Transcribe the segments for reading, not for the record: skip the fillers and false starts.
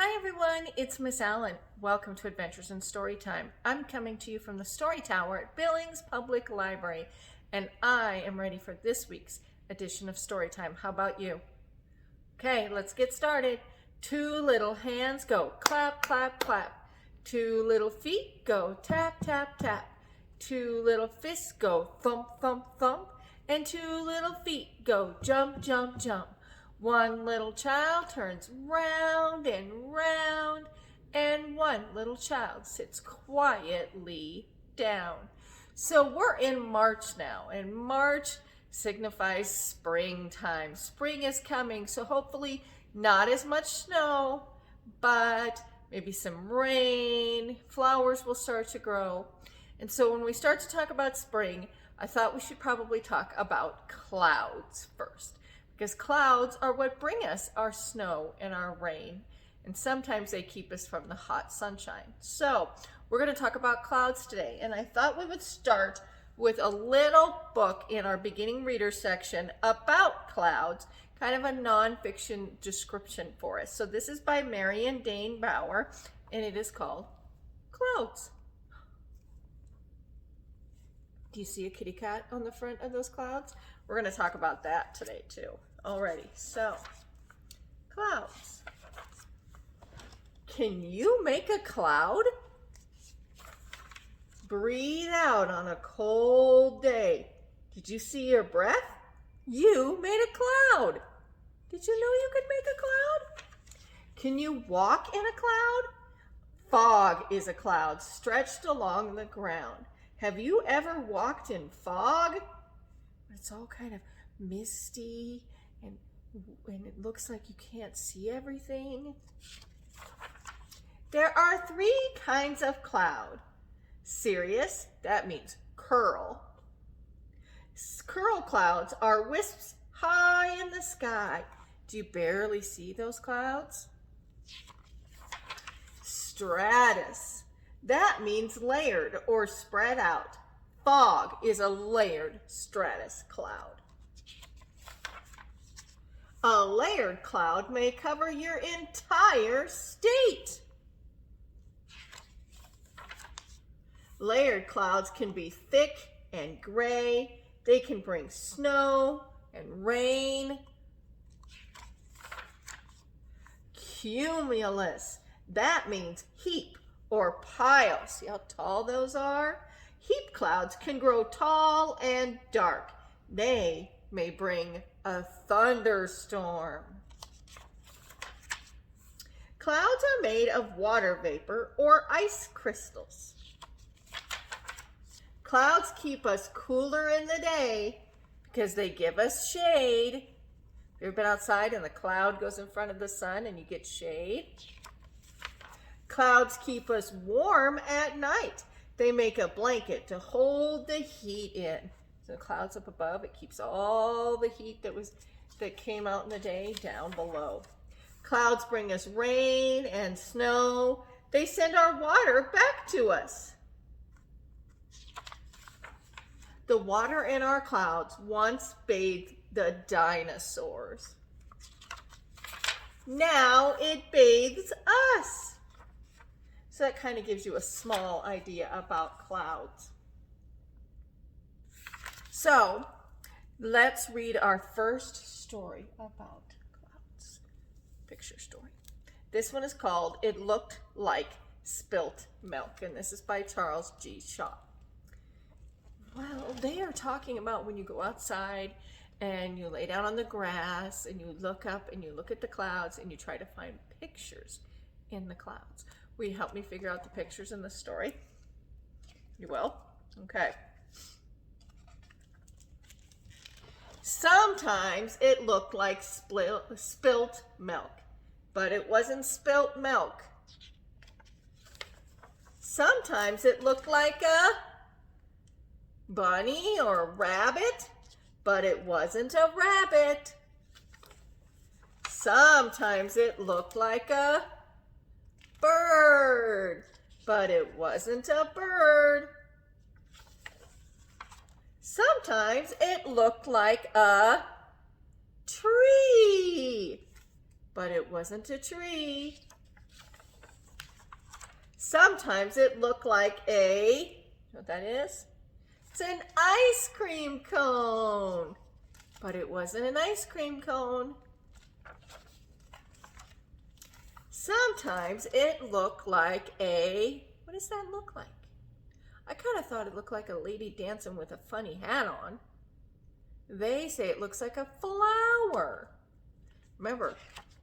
Hi everyone, it's Miss Allen. Welcome to Adventures in Storytime. I'm coming to you from the Story Tower at Billings Public Library, and I am ready for this week's edition of Storytime. How about you? Okay, let's get started. Two little hands go clap, clap, clap. Two little feet go tap, tap, tap. Two little fists go thump, thump, thump. And two little feet go jump, jump, jump. One little child turns round and round, and one little child sits quietly down. So we're in March now, and March signifies springtime. Spring is coming, so hopefully not as much snow, but maybe some rain. Flowers will start to grow. And so when we start to talk about spring, I thought we should probably talk about clouds first. Because clouds are what bring us our snow and our rain. And sometimes they keep us from the hot sunshine. So we're going to talk about clouds today. And I thought we would start with a little book in our beginning reader section about clouds, kind of a nonfiction description for us. So this is by Marion Dane Bauer, and it is called Clouds. Do you see a kitty cat on the front of those clouds? We're going to talk about that today too. Alrighty, so clouds. Can you make a cloud? Breathe out on a cold day. Did you see your breath? You made a cloud. Did you know you could make a cloud? Can you walk in a cloud? Fog is a cloud stretched along the ground. Have you ever walked in fog? It's all kind of misty and it looks like you can't see everything. There are three kinds of cloud. Cirrus, that means curl. Curl clouds are wisps high in the sky. Do you barely see those clouds? Stratus, that means layered or spread out. Fog is a layered stratus cloud. A layered cloud may cover your entire state. Layered clouds can be thick and gray. They can bring snow and rain. Cumulus, that means heap or pile. See how tall those are? Heap clouds can grow tall and dark. They may bring a thunderstorm. Clouds are made of water vapor or ice crystals. Clouds keep us cooler in the day because they give us shade. You ever been outside and the cloud goes in front of the sun and you get shade? Clouds keep us warm at night. They make a blanket to hold the heat in. So the clouds up above, it keeps all the heat that came out in the day down below. Clouds bring us rain and snow. They send our water back to us. The water in our clouds once bathed the dinosaurs. Now it bathes us. So that kind of gives you a small idea about clouds. So let's read our first story about clouds. Picture story. This one is called It Looked Like Spilt Milk, and this is by Charles G. Shaw. Well, they are talking about when you go outside and you lay down on the grass and you look up and you look at the clouds and you try to find pictures in the clouds. Will you help me figure out the pictures in the story? You will? Okay. Sometimes it looked like spilt milk, but it wasn't spilt milk. Sometimes it looked like a bunny or a rabbit, but it wasn't a rabbit. Sometimes it looked like a bird, but it wasn't a bird. Sometimes it looked like a tree, but it wasn't a tree. Sometimes it looked like a, you know what that is? It's an ice cream cone. But it wasn't an ice cream cone. Sometimes it looked like a, what does that look like? I kind of thought it looked like a lady dancing with a funny hat on. They say it looks like a flower. Remember,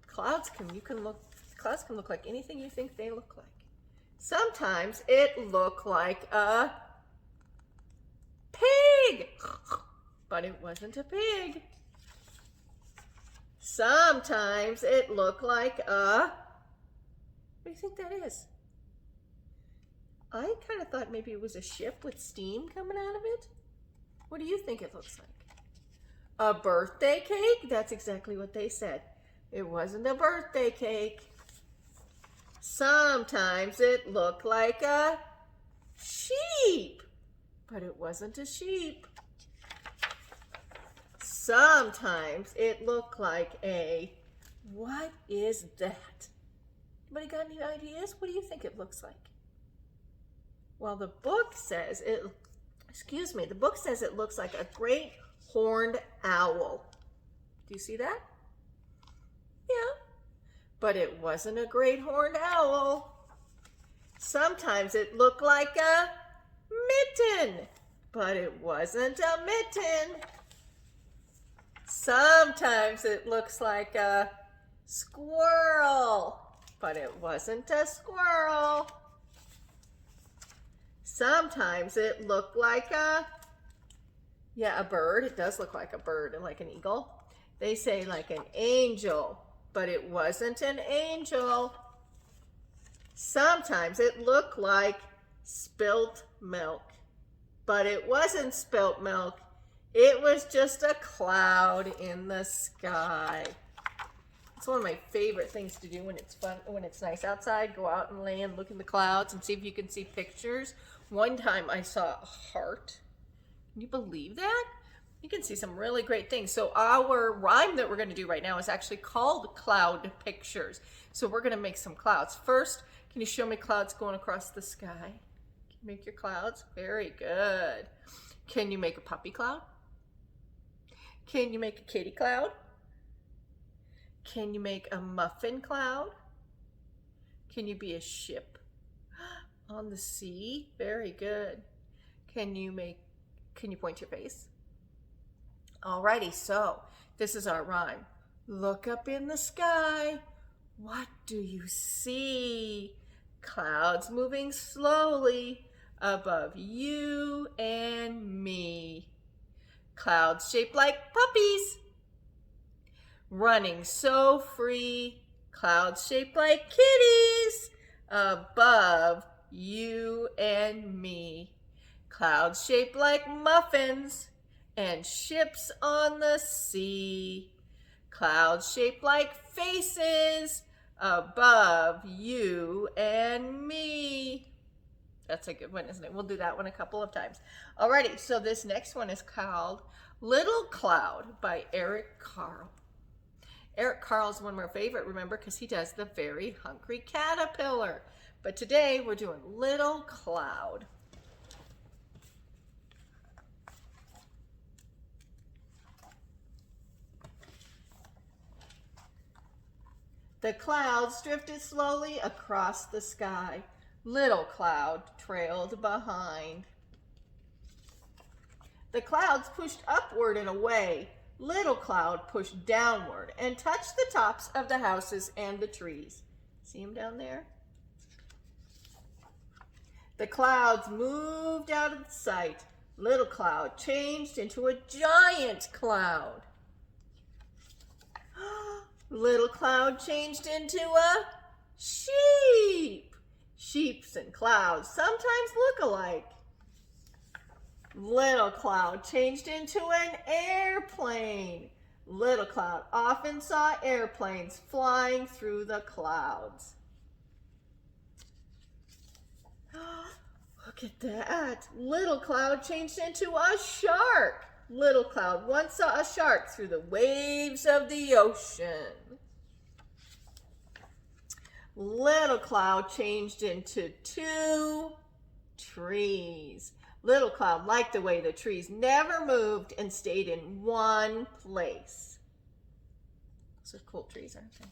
clouds can look like anything you think they look like. Sometimes it looked like a pig, but it wasn't a pig. Sometimes it looked like a, what do you think that is? I kind of thought maybe it was a ship with steam coming out of it. What do you think it looks like? A birthday cake? That's exactly what they said. It wasn't a birthday cake. Sometimes it looked like a sheep, but it wasn't a sheep. Sometimes it looked like a, what is that? Anybody got any ideas? What do you think it looks like? Well, the book says it looks like a great horned owl. Do you see that? Yeah. But it wasn't a great horned owl. Sometimes it looked like a mitten, but it wasn't a mitten. Sometimes it looks like a squirrel, but it wasn't a squirrel. Sometimes it looked like a bird. It does look like a bird and like an eagle. They say like an angel, but it wasn't an angel. Sometimes it looked like spilt milk, but it wasn't spilt milk. It was just a cloud in the sky. It's one of my favorite things to do when it's fun, when it's nice outside. Go out and lay and look in the clouds and see if you can see pictures. One time I saw a heart. Can you believe that? You can see some really great things. So our rhyme that we're going to do right now is actually called Cloud Pictures. So we're going to make some clouds. First, can you show me clouds going across the sky? Can you make your clouds? Very good. Can you make a puppy cloud? Can you make a kitty cloud? Can you make a muffin cloud? Can you be a ship on the sea? Very good. Can you point your face? Alrighty, so this is our rhyme. Look up in the sky. What do you see? Clouds moving slowly above you and me. Clouds shaped like puppies, running so free. Clouds shaped like kitties above you and me. Clouds shaped like muffins and ships on the sea. Clouds shaped like faces above you and me. That's a good one, isn't it? We'll do that one a couple of times. Alrighty, so this next one is called Little Cloud by Eric Carle. Eric Carle is one of my favorite, remember, because he does the Very Hungry Caterpillar. But today we're doing Little Cloud. The clouds drifted slowly across the sky. Little Cloud trailed behind. The clouds pushed upward and away. Little Cloud pushed downward and touched the tops of the houses and the trees. See them down there? The clouds moved out of sight. Little Cloud changed into a giant cloud. Little Cloud changed into a sheep. Sheeps and clouds sometimes look alike. Little Cloud changed into an airplane. Little Cloud often saw airplanes flying through the clouds. Look at that. Little Cloud changed into a shark. Little Cloud once saw a shark through the waves of the ocean. Little cloud changed into 2 trees. Little cloud liked the way the trees never moved and stayed in one place. Those are cool trees, aren't they?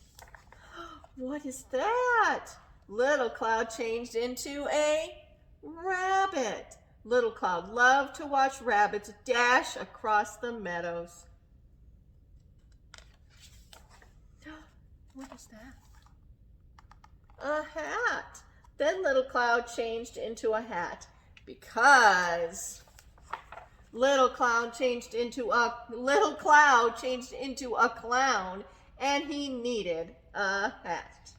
What is that? Little cloud changed into a rabbit. Little cloud loved to watch rabbits dash across the meadows. What is that? A hat. Then little cloud changed into a hat because little cloud changed into a clown and he needed a hat.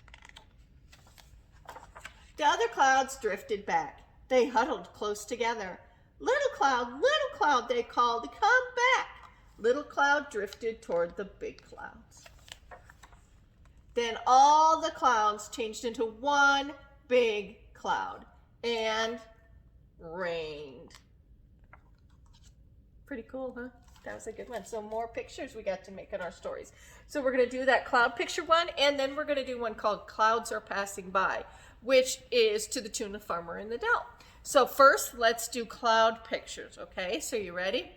The other clouds drifted back. They huddled close together. Little cloud, they called, come back. Little cloud drifted toward the big clouds. Then all the clouds changed into one big cloud and rained. Pretty cool, huh? That was a good one. So more pictures we got to make in our stories. So we're going to do that cloud picture one, and then we're going to do one called Clouds Are Passing By, which is to the tune of Farmer in the Dell. So first, let's do cloud pictures, okay? So you ready?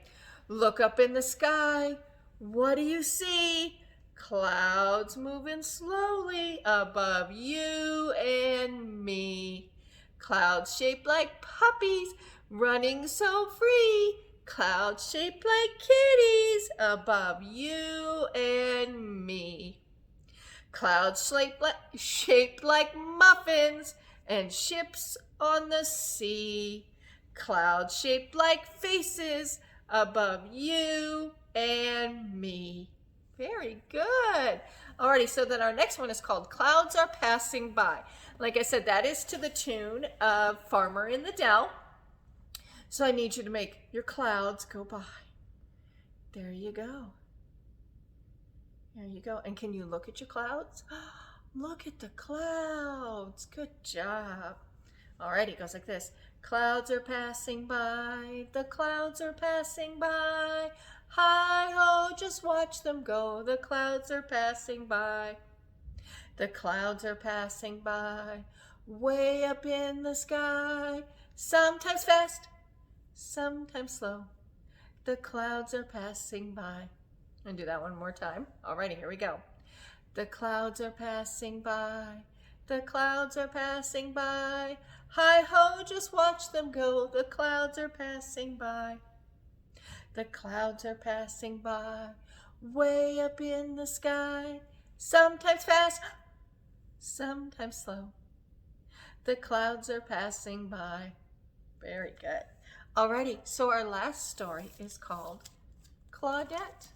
Look up in the sky. What do you see? Clouds moving slowly above you and me. Clouds shaped like puppies, running so free. Clouds shaped like kitties above you and me. Clouds shaped like muffins and ships on the sea. Clouds shaped like faces above you and me. Very good. Alrighty, so then our next one is called Clouds Are Passing By. Like I said, that is to the tune of Farmer in the Dell. So I need you to make your clouds go by. There you go. There you go. And can you look at your clouds? Look at the clouds. Good job. Alrighty, it goes like this. Clouds are passing by. The clouds are passing by. Hi-ho, just watch them go. The clouds are passing by. The clouds are passing by. Way up in the sky. Sometimes fast, sometimes slow. The clouds are passing by. And do that one more time. Alrighty, here we go. The clouds are passing by. The clouds are passing by. Hi-ho, just watch them go. The clouds are passing by. The clouds are passing by. Way up in the sky. Sometimes fast, sometimes slow. The clouds are passing by. Very good. Alrighty, so our last story is called Claudette.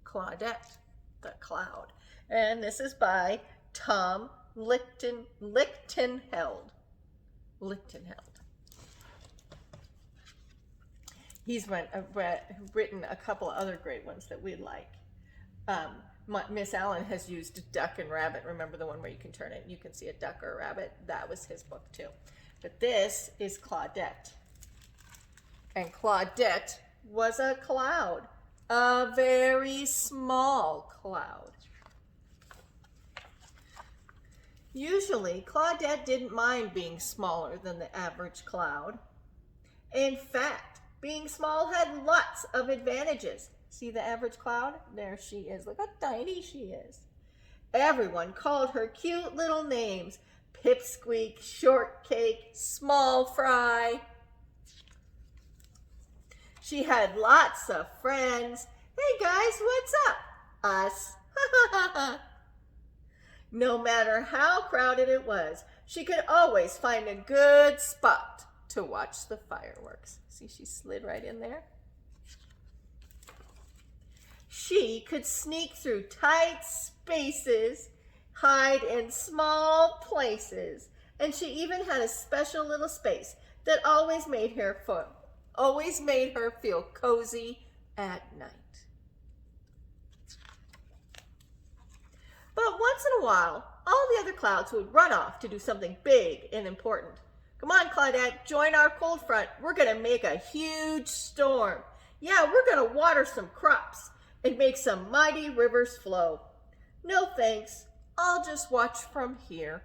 Claudette, the Cloud. And this is by Tom Lichtenheld. He's written a couple of other great ones that we like. Miss Allen has used Duck and Rabbit. Remember the one where you can turn it and you can see a duck or a rabbit? That was his book too. But this is Claudette. And Claudette was a cloud. A very small cloud. Usually, Claudette didn't mind being smaller than the average cloud. In fact, being small had lots of advantages. See the average cloud? There she is. Look how tiny she is. Everyone called her cute little names. Pipsqueak, Shortcake, Small Fry. She had lots of friends. Hey guys, what's up? Us. No matter how crowded it was, she could always find a good spot to watch the fireworks. See, she slid right in there. She could sneak through tight spaces, hide in small places, and she even had a special little space that always made her feel cozy at night. But once in a while, all the other clouds would run off to do something big and important. Come on, Claudette, join our cold front. We're going to make a huge storm. Yeah, we're going to water some crops and make some mighty rivers flow. No thanks. I'll just watch from here.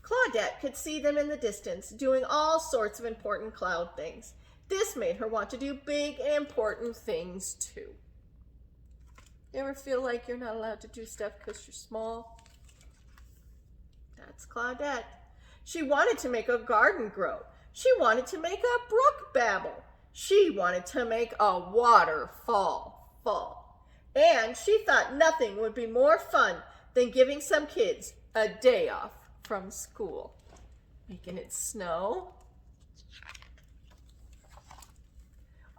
Claudette could see them in the distance, doing all sorts of important cloud things. This made her want to do big and important things too. You ever feel like you're not allowed to do stuff because you're small? That's Claudette. She wanted to make a garden grow. She wanted to make a brook babble. She wanted to make a waterfall fall. And she thought nothing would be more fun than giving some kids a day off from school. Making it snow.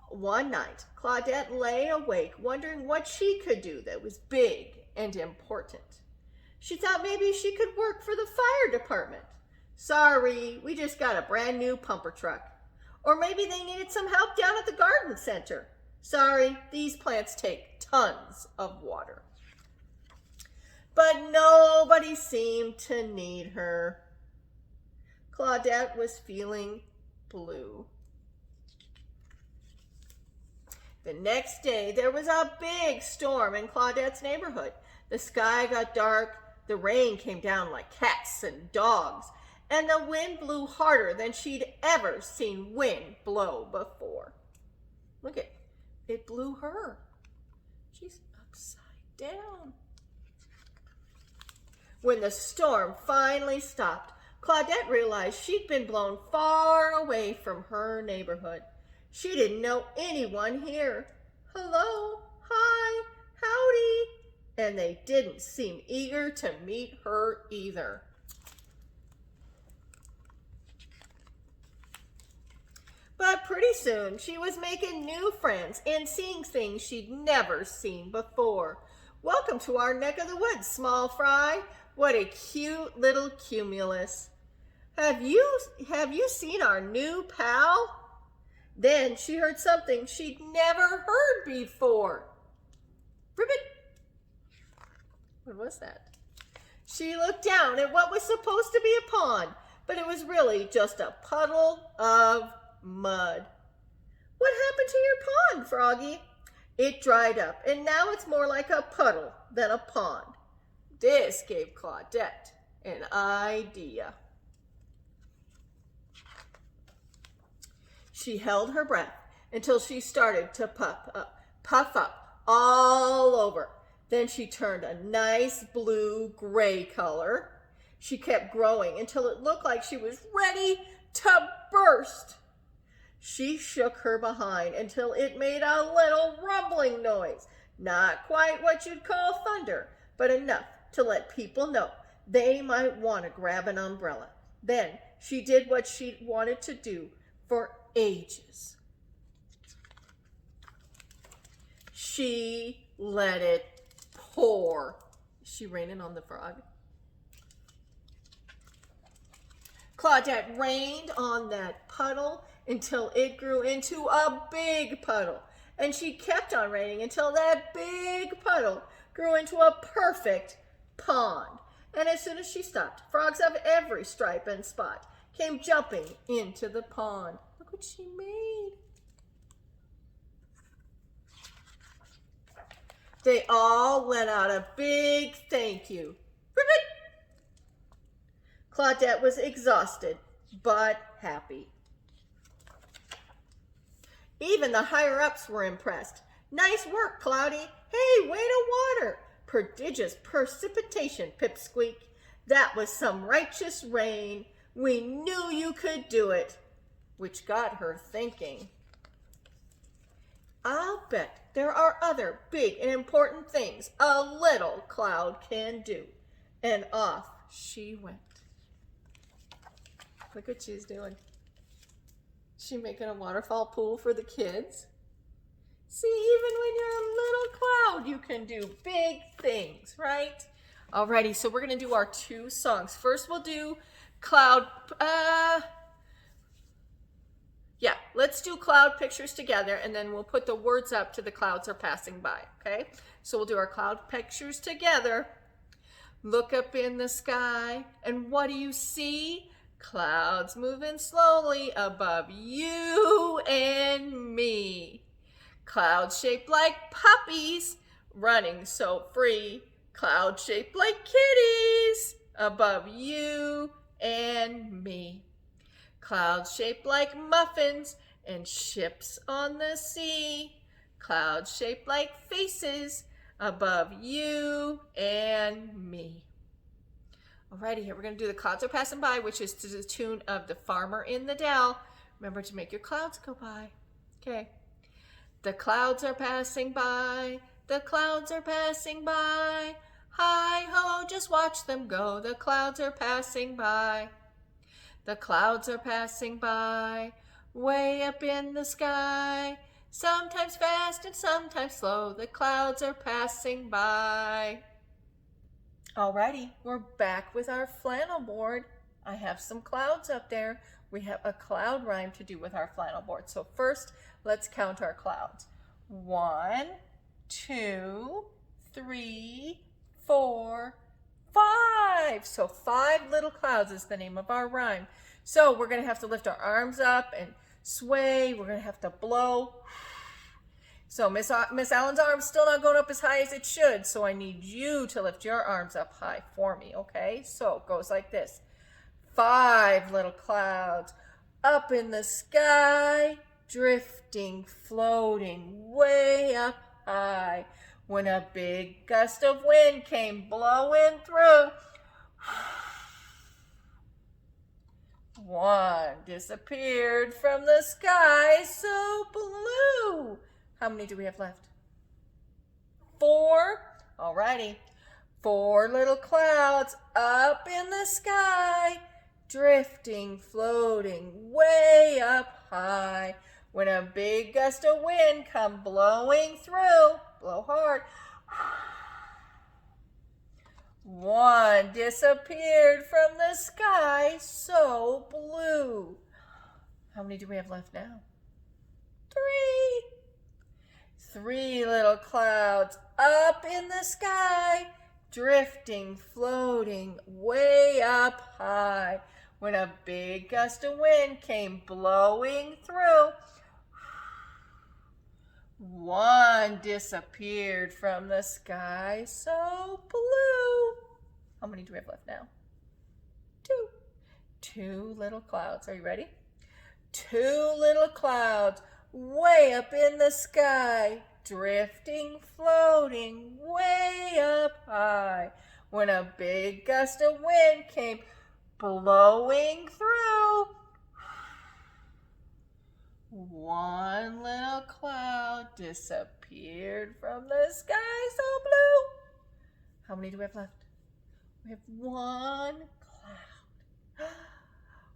One night, Claudette lay awake wondering what she could do that was big and important. She thought maybe she could work for the fire department. Sorry, we just got a brand new pumper truck. Or maybe they needed some help down at the garden center. Sorry, these plants take tons of water. But nobody seemed to need her. Claudette was feeling blue. The next day, there was a big storm in Claudette's neighborhood. The sky got dark, the rain came down like cats and dogs, and the wind blew harder than she'd ever seen wind blow before. Look at it blew her. She's upside down. When the storm finally stopped, Claudette realized she'd been blown far away from her neighborhood. She didn't know anyone here. Hello, hi, howdy. And they didn't seem eager to meet her either. But pretty soon, she was making new friends and seeing things she'd never seen before. Welcome to our neck of the woods, small fry. What a cute little cumulus. Have you seen our new pal? Then she heard something she'd never heard before. Ribbit! What was that? She looked down at what was supposed to be a pond, but it was really just a puddle of mud. What happened to your pond, Froggy? It dried up, and now it's more like a puddle than a pond. This gave Claudette an idea. She held her breath until she started to puff up all over. Then she turned a nice blue-gray color. She kept growing until it looked like she was ready to burst. She shook her behind until it made a little rumbling noise. Not quite what you'd call thunder, but enough to let people know they might want to grab an umbrella. Then she did what she wanted to do for ages. She let it pour. Is she raining on the frog? Claudette rained on that puddle until it grew into a big puddle. And she kept on raining until that big puddle grew into a perfect pond. And as soon as she stopped, frogs of every stripe and spot came jumping into the pond. Look what she made. They all let out a big thank you. Ribbit! Claudette was exhausted, but happy. Even the higher-ups were impressed. Nice work, Cloudy. Hey, way to water. Prodigious precipitation, Pipsqueak. That was some righteous rain. We knew you could do it. Which got her thinking. I'll bet there are other big and important things a little cloud can do. And off she went. Look what she's doing. She making a waterfall pool for the kids. See, even when you're a little cloud, you can do big things, right? Alrighty, so we're gonna do our two songs. First, we'll do cloud, let's do cloud pictures together, and then we'll put the words up to the clouds are passing by, okay? So we'll do our cloud pictures together. Look up in the sky, and what do you see? Clouds moving slowly above you and me. Clouds shaped like puppies running so free. Clouds shaped like kitties above you and me. Clouds shaped like muffins and ships on the sea. Clouds shaped like faces above you and me. Alrighty, here we're going to do The Clouds Are Passing By, which is to the tune of The Farmer in the Dell. Remember to make your clouds go by. Okay. The clouds are passing by. The clouds are passing by. Hi ho, just watch them go. The clouds are passing by. The clouds are passing by, way up in the sky. Sometimes fast and sometimes slow. The clouds are passing by. Alrighty, we're back with our flannel board. I have some clouds up there. We have a cloud rhyme to do with our flannel board. So first, let's count our clouds. 1, 2, 3, 4, 5. So 5 little clouds is the name of our rhyme. So we're going to have to lift our arms up and sway. We're going to have to blow. So Miss Allen's arm's still not going up as high as it should. So I need you to lift your arms up high for me, okay? So it goes like this. 5 little clouds up in the sky, drifting, floating way up high. When a big gust of wind came blowing through, one disappeared from the sky so blue. How many do we have left? 4. Alrighty. 4 little clouds up in the sky, drifting, floating way up high. When a big gust of wind come blowing through, blow hard, one disappeared from the sky so blue. How many do we have left now? 3. 3 little clouds up in the sky, drifting, floating way up high. When a big gust of wind came blowing through, one disappeared from the sky so blue. How many do we have left now? 2. 2 little clouds. Are you ready? 2 little clouds way up in the sky, drifting, floating way up high. When a big gust of wind came blowing through, one little cloud disappeared from the sky so blue. How many do we have left? We have 1 cloud.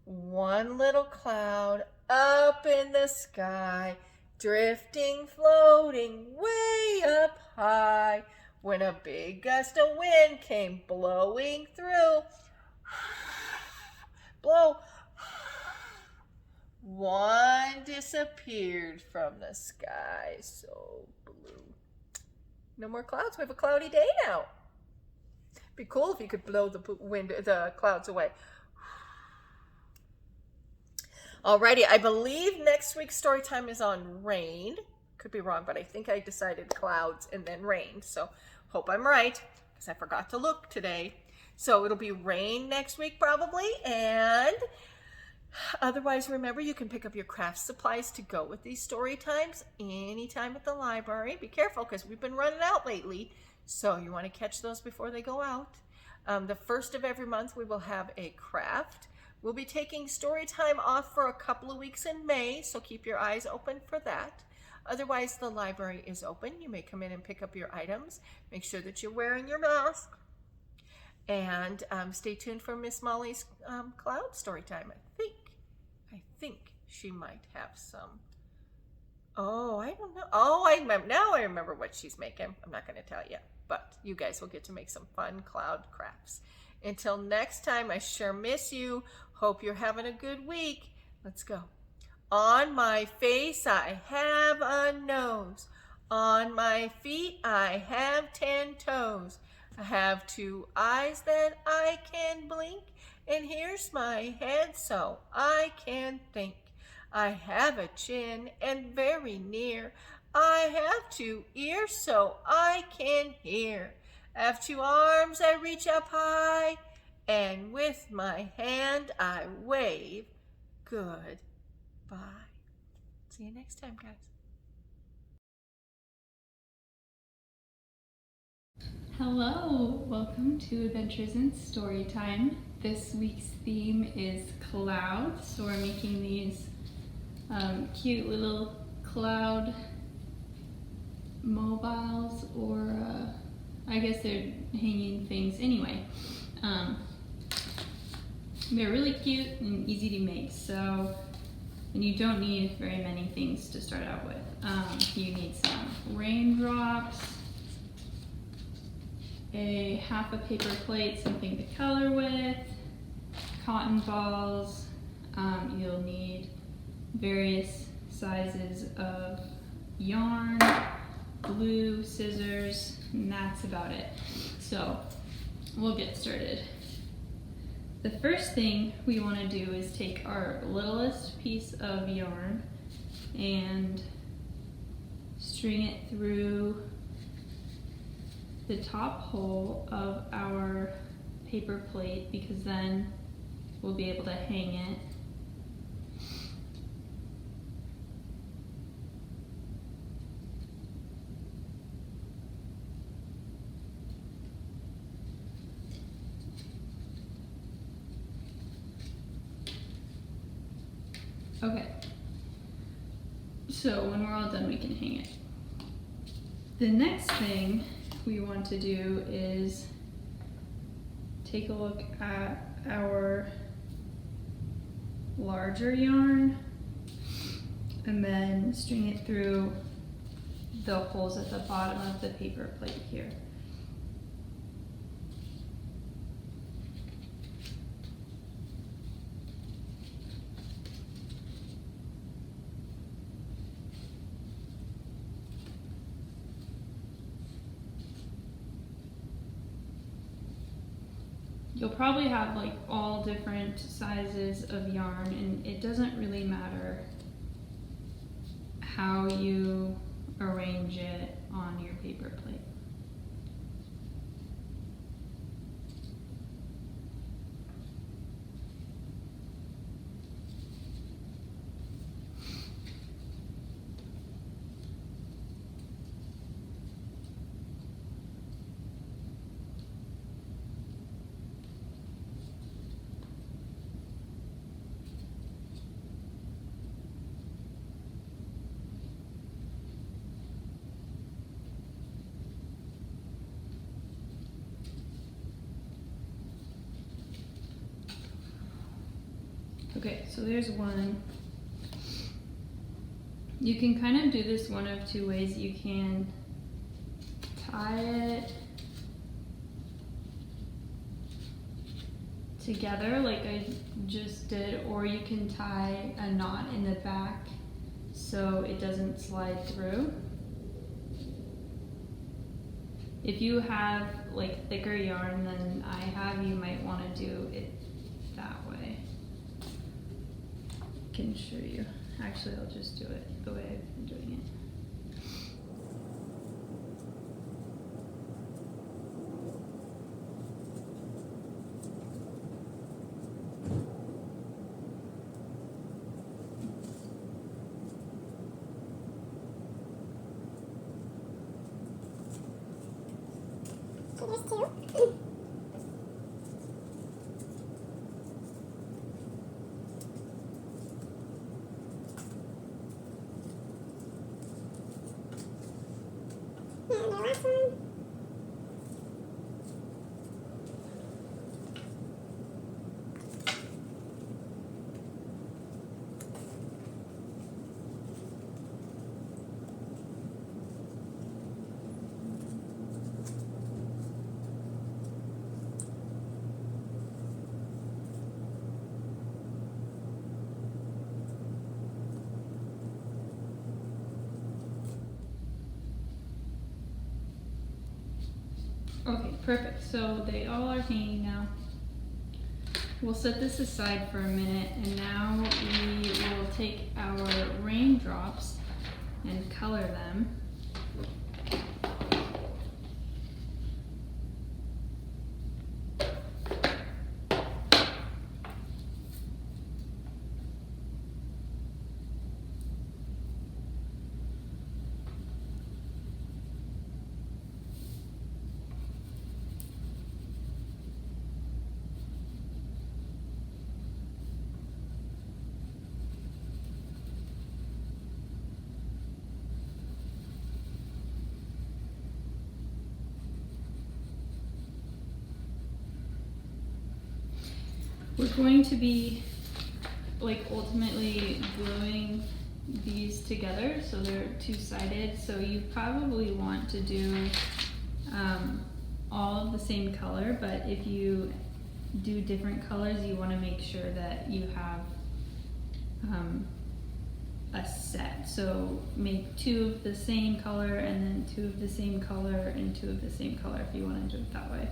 1 little cloud up in the sky, drifting, floating way up high. When a big gust of wind came blowing through, blow, one disappeared from the sky so blue. No more clouds. We have a cloudy day now. Be cool if you could blow the clouds away. Alrighty, I believe next week's story time is on rain. Could be wrong, but I think I decided clouds and then rain. So hope I'm right, because I forgot to look today. So it'll be rain next week probably, and otherwise remember you can pick up your craft supplies to go with these story times anytime at the library. Be careful, because we've been running out lately, so you want to catch those before they go out. The first of every month we will have a craft. We'll be taking story time off for a couple of weeks in May, so keep your eyes open for that. Otherwise, the library is open. You may come in and pick up your items. Make sure that you're wearing your mask. And stay tuned for Miss Molly's cloud story time. I think she might have some. Oh, I don't know. Oh, I remember. Now I remember what she's making. I'm not going to tell you, but you guys will get to make some fun cloud crafts. Until next time, I sure miss you. Hope you're having a good week. Let's go. On my face, I have a nose. On my feet, I have 10 toes. I have 2 eyes that I can blink. And here's my head so I can think. I have a chin and very near. I have 2 ears so I can hear. I have 2 arms I reach up high, and with my hand I wave. Goodbye. See you next time, guys. Hello, welcome to Adventures in Storytime. This week's theme is clouds, so we're making these cute little cloud mobiles, or I guess they're hanging things anyway. They're really cute and easy to make, and you don't need very many things to start out with. You need some raindrops, half a paper plate, something to color with, cotton balls. You'll need various sizes of yarn, glue, scissors, and that's about it. So we'll get started. The first thing we want to do is take our littlest piece of yarn and string it through the top hole of our paper plate, because then we'll be able to hang it. Okay, so when we're all done, we can hang it. The next thing we want to do is take a look at our larger yarn and then string it through the holes at the bottom of the paper plate here. You'll probably have like all different sizes of yarn, and it doesn't really matter how you arrange it on your paper plate. Okay, so there's one. You can kind of do this one of two ways. You can tie it together like I just did, or you can tie a knot in the back so it doesn't slide through. If you have like thicker yarn than I have, you might want to do it that way. I can show you. Actually, I'll just do it the way I've been doing it. Okay, perfect. So they all are hanging now. We'll set this aside for a minute, and now we will take our raindrops and color them. We're going to be like ultimately gluing these together so they're two-sided, so you probably want to do all of the same color, but if you do different colors you want to make sure that you have a set. So make 2 of the same color and then 2 of the same color and 2 of the same color if you want to do it that way.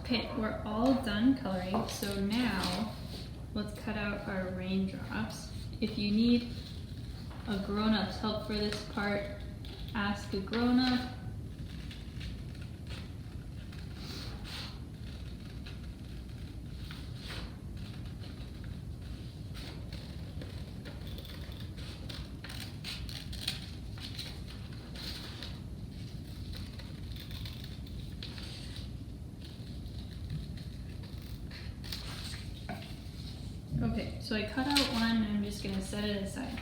Okay, we're all done coloring, so now let's cut out our raindrops. If you need a grown-up's help for this part, ask a grown-up. Okay, so I cut out one and I'm just going to set it aside.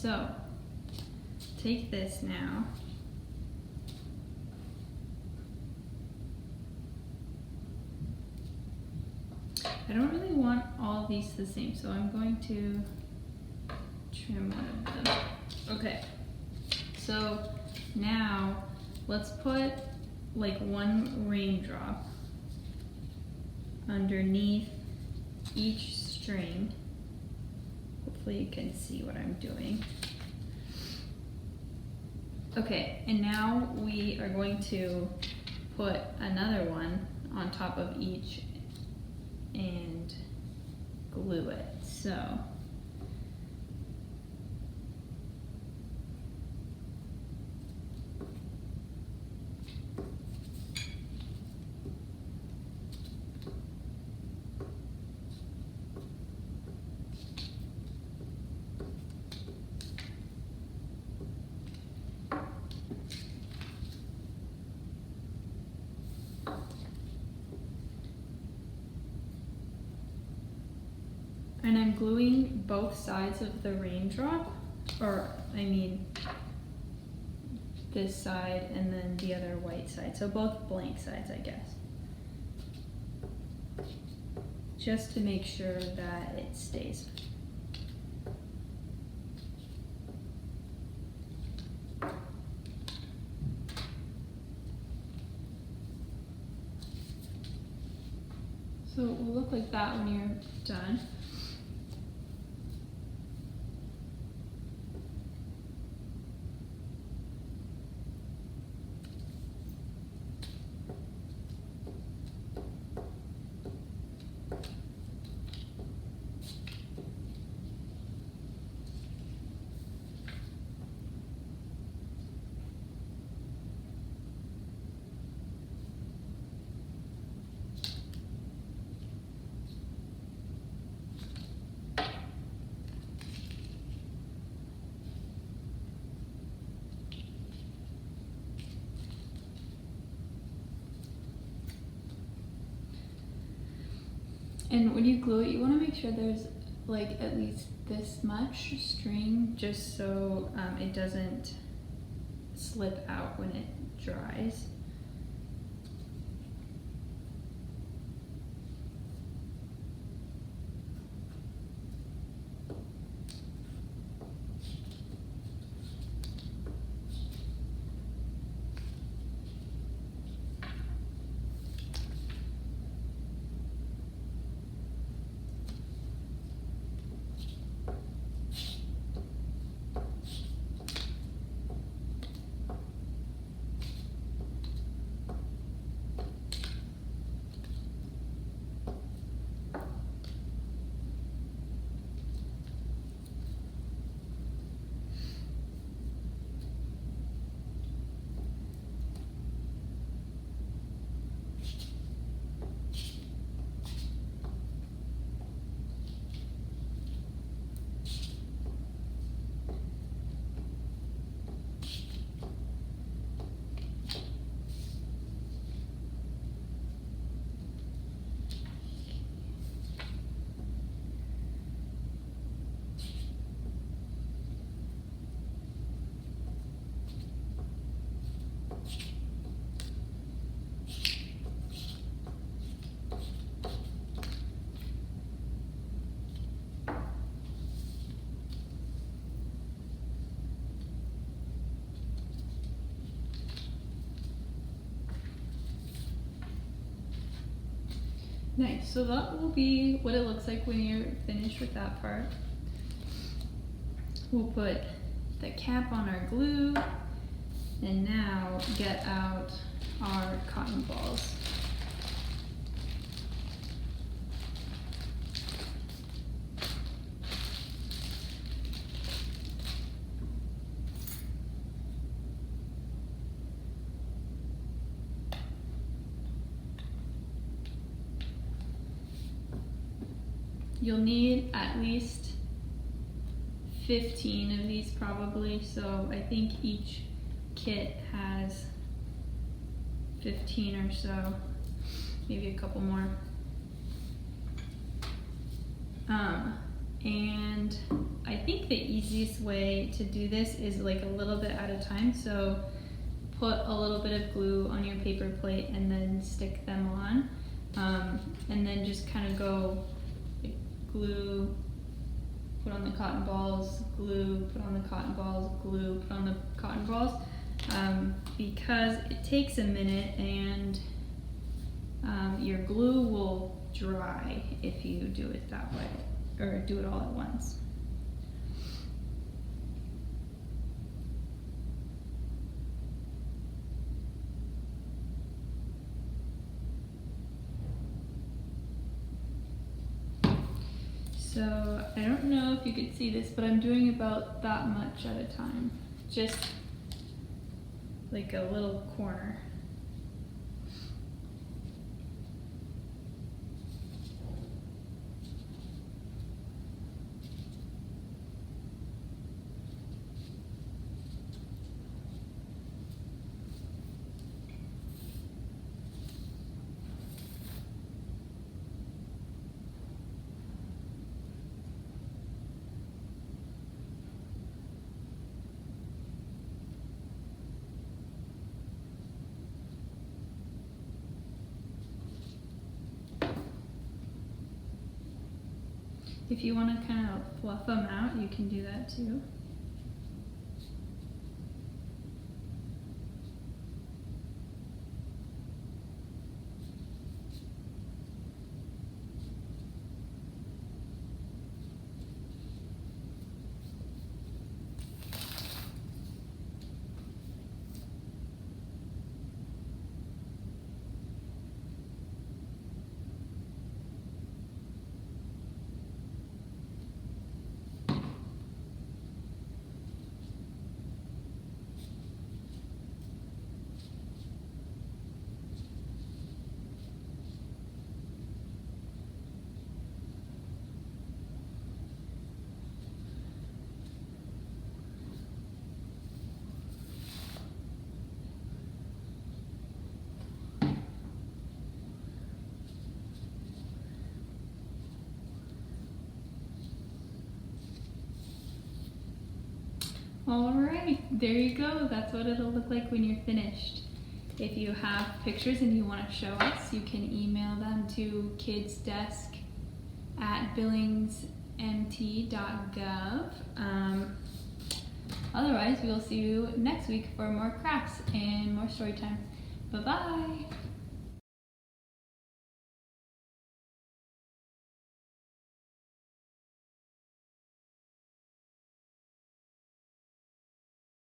so take this now. I don't really want all of these the same, so I'm going to trim one of them. Okay, so now let's put like one raindrop underneath each string. Hopefully you can see what I'm doing. Okay, and now we are going to put another one on top of each and glue it. So and I'm gluing both sides of the raindrop, or I mean this side and then the other white side, so both blank sides, I guess, just to make sure that it stays. So it will look like that when you're done. And when you glue it, you want to make sure there's like at least this much string, just so it doesn't slip out when it dries. Nice, so that will be what it looks like when you're finished with that part. We'll put the cap on our glue, and now get out our cotton balls. You'll need at least 15 of these probably, so I think each kit has 15 or so, maybe a couple more. And I think the easiest way to do this is like a little bit at a time. So put a little bit of glue on your paper plate and then stick them on. And then just kind of go like, glue, put on the cotton balls, glue, put on the cotton balls, glue, put on the cotton balls. Because it takes a minute and your glue will dry if you do it that way, or do it all at once. So I don't know if you could see this, but I'm doing about that much at a time. Just like a little corner. If you want to kind of fluff them out, you can do that too. All right, there you go. That's what it'll look like when you're finished. If you have pictures and you want to show us, you can email them to kidsdesk@billingsmt.gov. Otherwise, we'll see you next week for more crafts and more story time. Bye-bye.